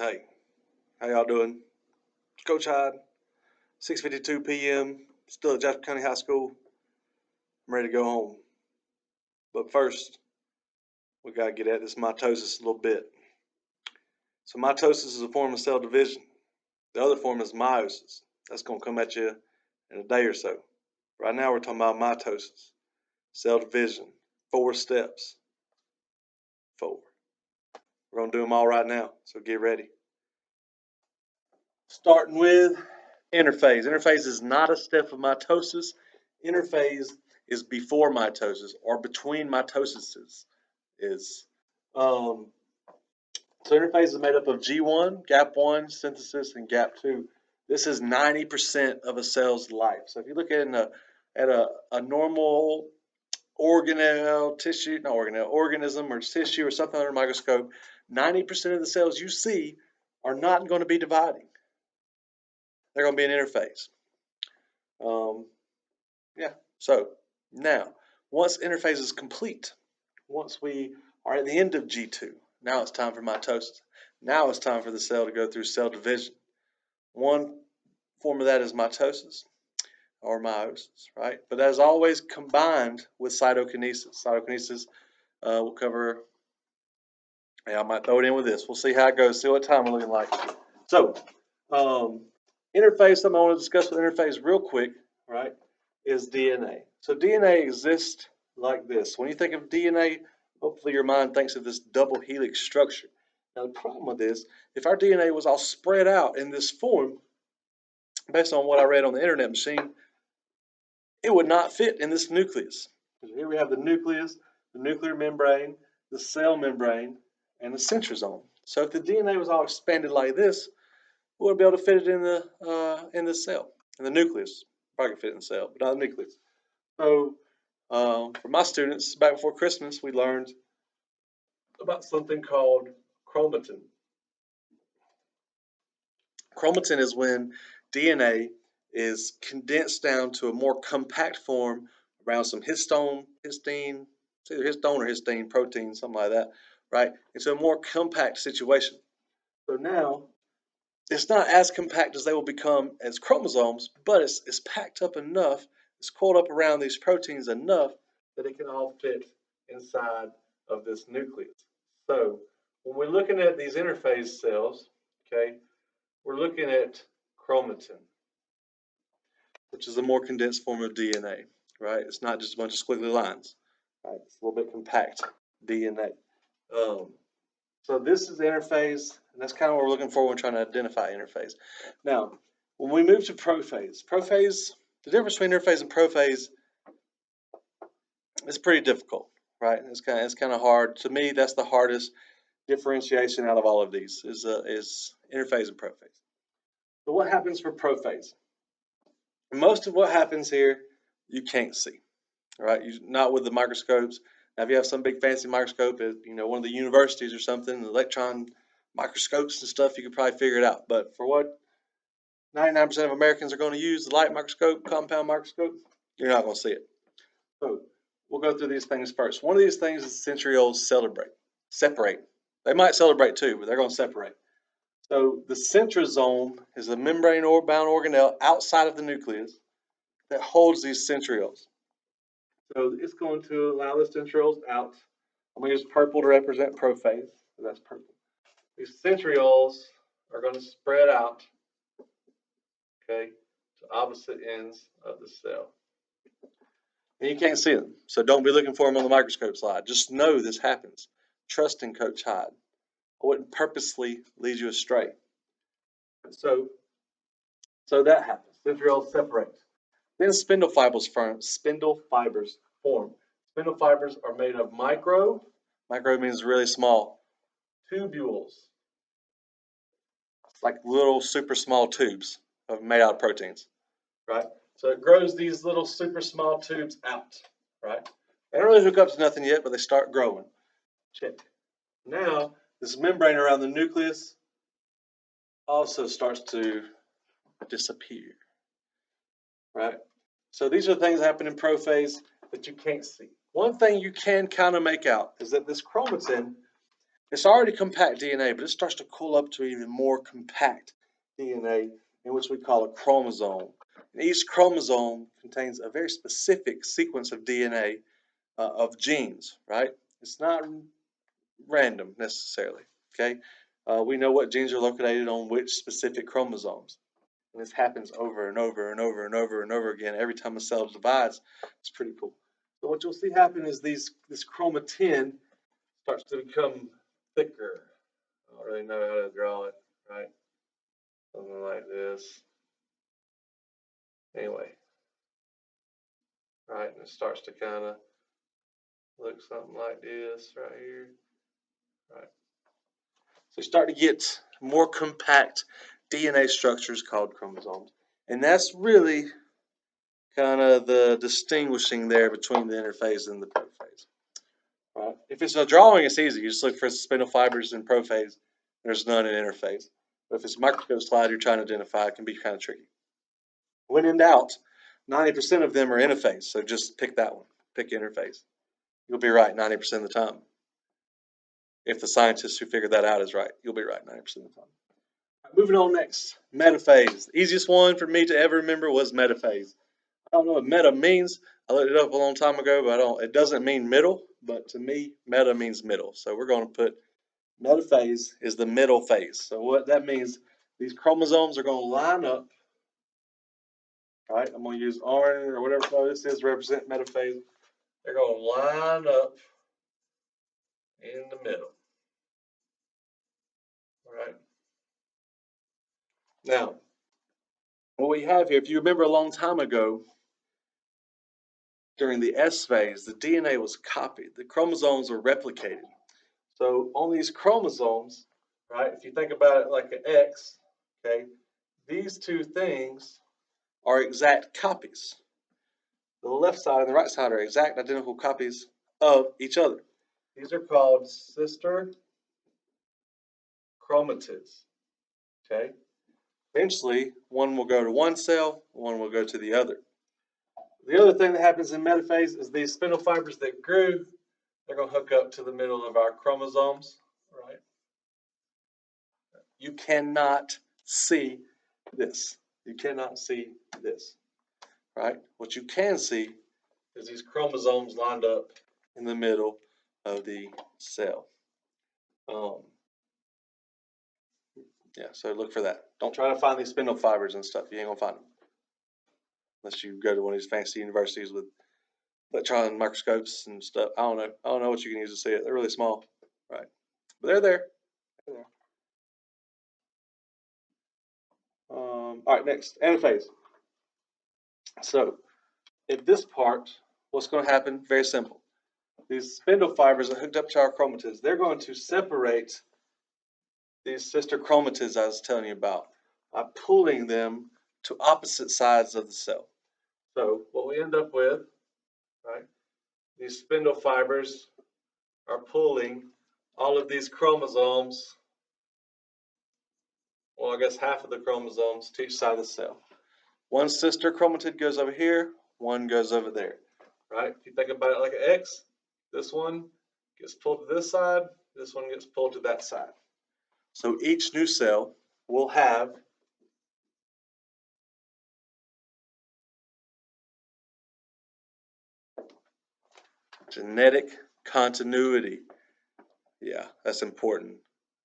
Hey, how y'all doing? Coach Hyde, 6:52 p.m. Still at Jasper County High School. I'm ready to go home. But first, we gotta get at this mitosis a little bit. So mitosis is a form of cell division. The other form is meiosis. That's gonna come at you in a day or so. Right now, we're talking about mitosis, cell division, 4 steps. 4. We're gonna do them all right now. So get ready. Starting with interphase. Interphase is not a step of mitosis. Interphase is before mitosis or between mitoses. So interphase is made up of G1, gap1, synthesis, and gap2. This is 90% of a cell's life. So if you look at a normal organism or tissue or something under a microscope, 90% of the cells you see are not going to be dividing. They're going to be an interphase. So now, once interphase is complete, once we are at the end of G2, now it's time for mitosis. Now it's time for the cell to go through cell division. One form of that is mitosis or meiosis, right? But that is always combined with cytokinesis. Cytokinesis we'll cover. I might throw it in with this. We'll see how it goes, see what time we're looking like. So, interphase, something I want to discuss with interphase real quick, right, is DNA. So DNA exists like this. When you think of DNA, hopefully your mind thinks of this double helix structure. Now the problem with this, if our DNA was all spread out in this form, based on what I read on the internet machine, it would not fit in this nucleus. Here we have the nucleus, the nuclear membrane, the cell membrane, and the centrosome. So if the DNA was all expanded like this, we wouldn't be able to fit it in the cell, in the nucleus. Probably could fit in the cell, but not the nucleus. So for my students, back before Christmas, we learned about something called chromatin. Chromatin is when DNA is condensed down to a more compact form around some histone, it's either histone or histine protein, something like that, right? It's a more compact situation. So now, it's not as compact as they will become as chromosomes, but it's packed up enough, it's coiled up around these proteins enough that it can all fit inside of this nucleus. So when we're looking at these interphase cells, okay, we're looking at chromatin, which is a more condensed form of DNA, right? It's not just a bunch of squiggly lines, right? It's a little bit compact DNA. So this is interphase, and that's kind of what we're looking for when we're trying to identify interphase. Now, when we move to prophase, the difference between interphase and prophase is pretty difficult, right? It's kind of hard. To me, that's the hardest differentiation out of all of these is interphase and prophase. So what happens for prophase? Most of what happens here you can't see, right? Not with the microscopes. Now, if you have some big fancy microscope at one of the universities or something, electron microscopes and stuff, you could probably figure it out. But for what 99% of Americans are going to use, the light microscope, compound microscope, you're not going to see it. So we'll go through these things first. One of these things is centrioles separate. They might celebrate too, but they're going to separate. So the centrosome is a membrane-bound organelle outside of the nucleus that holds these centrioles. So it's going to allow the centrioles out. I'm going to use purple to represent prophase. So that's purple. These centrioles are going to spread out, okay, to opposite ends of the cell. And you can't see them, so don't be looking for them on the microscope slide. Just know this happens. Trust in Coach Hyde. I wouldn't purposely lead you astray. So that happens. Centrioles separate. Then spindle fibers form. Spindle fibers are made of micro means really small, tubules. It's like little super small tubes made out of proteins, right? So it grows these little super small tubes out, right? They don't really hook up to nothing yet, but they start growing. Check. Now, this membrane around the nucleus also starts to disappear, right? So these are things that happen in prophase that you can't see. One thing you can kind of make out is that this chromatin It's already compact DNA, but it starts to cool up to even more compact DNA, in which we call a chromosome. And each chromosome contains a very specific sequence of DNA of genes, right? It's not random necessarily, okay? We know what genes are located on which specific chromosomes. And this happens over and over and over and over and over again every time a cell divides. It's pretty cool. So what you'll see happen is this chromatin starts to become thicker. I don't really know how to draw it, right? Something like this. Anyway, right, and it starts to kind of look something like this right here, right? So you start to get more compact DNA structures called chromosomes. And that's really kind of the distinguishing there between the interphase and the prophase. Right? If it's a drawing, it's easy. You just look for spindle fibers in prophase. There's none in interphase. But if it's a microscope slide you're trying to identify, it can be kind of tricky. When in doubt, 90% of them are interphase, so just pick that one. Pick interphase. You'll be right 90% of the time. If the scientist who figured that out is right, you'll be right 90% of the time. Right, moving on next, metaphase. The easiest one for me to ever remember was metaphase. I don't know what meta means. I looked it up a long time ago, but it doesn't mean middle, but to me, meta means middle. So we're going to put metaphase is the middle phase. So what that means, these chromosomes are going to line up, right? I'm going to use orange or whatever color this is to represent metaphase. They're going to line up in the middle, all right? Now, what we have here, if you remember a long time ago, during the S phase, the DNA was copied. The chromosomes were replicated. So on these chromosomes, right, if you think about it like an X, okay, these two things are exact copies. The left side and the right side are exact identical copies of each other. These are called sister chromatids, okay? Eventually, one will go to one cell, one will go to the other. The other thing that happens in metaphase is these spindle fibers that grew, they're going to hook up to the middle of our chromosomes, right? You cannot see this. You cannot see this, right? What you can see is these chromosomes lined up in the middle of the cell. Yeah, so look for that. Don't try to find these spindle fibers and stuff. You ain't gonna find them unless you go to one of these fancy universities with electron microscopes and stuff. I don't know. I don't know what you can use to see it. They're really small, right? But they're there. They're there. All right, next, anaphase. So, in this part, what's going to happen? Very simple. These spindle fibers are hooked up to our chromatids. They're going to separate these sister chromatids I was telling you about by pulling them to opposite sides of the cell. So, what we end up with, right, these spindle fibers are pulling all of these chromosomes, well, I guess half of the chromosomes to each side of the cell. One sister chromatid goes over here, one goes over there, right? If you think about it like an X, this one gets pulled to this side, this one gets pulled to that side. So each new cell will have genetic continuity. Yeah, that's important.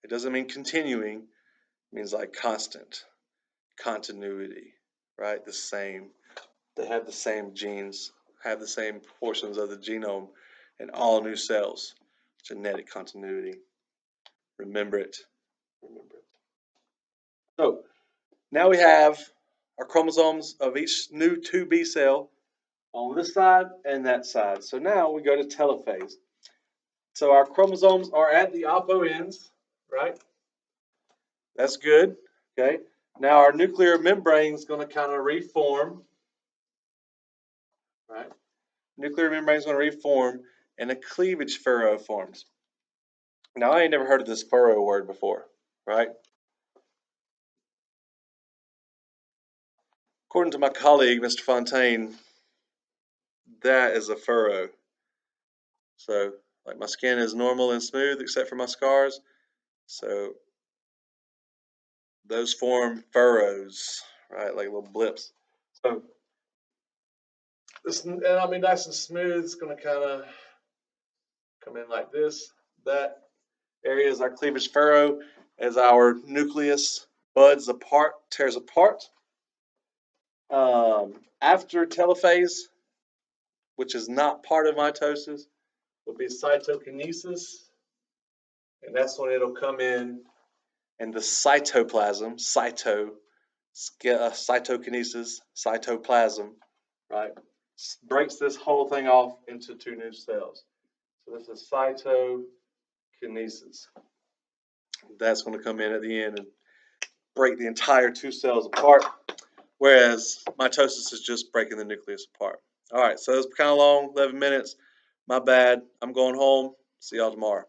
It doesn't mean continuing, it means like constant continuity, right? The same. They have the same genes, have the same portions of the genome in all new cells. Genetic continuity. Remember it. Remember it. So now we have our chromosomes of each new 2B cell on this side and that side. So now we go to telophase. So our chromosomes are at the oppo ends, right? That's good. Okay. Now our nuclear membrane is going to kind of reform, right? Nuclear membrane is going to reform and a cleavage furrow forms. Now I ain't never heard of this furrow word before, right? According to my colleague, Mr. Fontaine, that is a furrow. So Like my skin is normal and smooth except for my scars. So those form furrows, right? Like little blips. So this, and I mean, nice and smooth. It's going to kind of come in like this. That area is our cleavage furrow as our nucleus buds apart, tears apart. After telophase, which is not part of mitosis, will be cytokinesis, and that's when it'll come in and the cytoplasm, cytokinesis, cytoplasm, right, breaks this whole thing off into two new cells. So this is cytokinesis. That's going to come in at the end and break the entire two cells apart, whereas mitosis is just breaking the nucleus apart. All right, so it's kind of long, 11 minutes. My bad. I'm going home. See y'all tomorrow.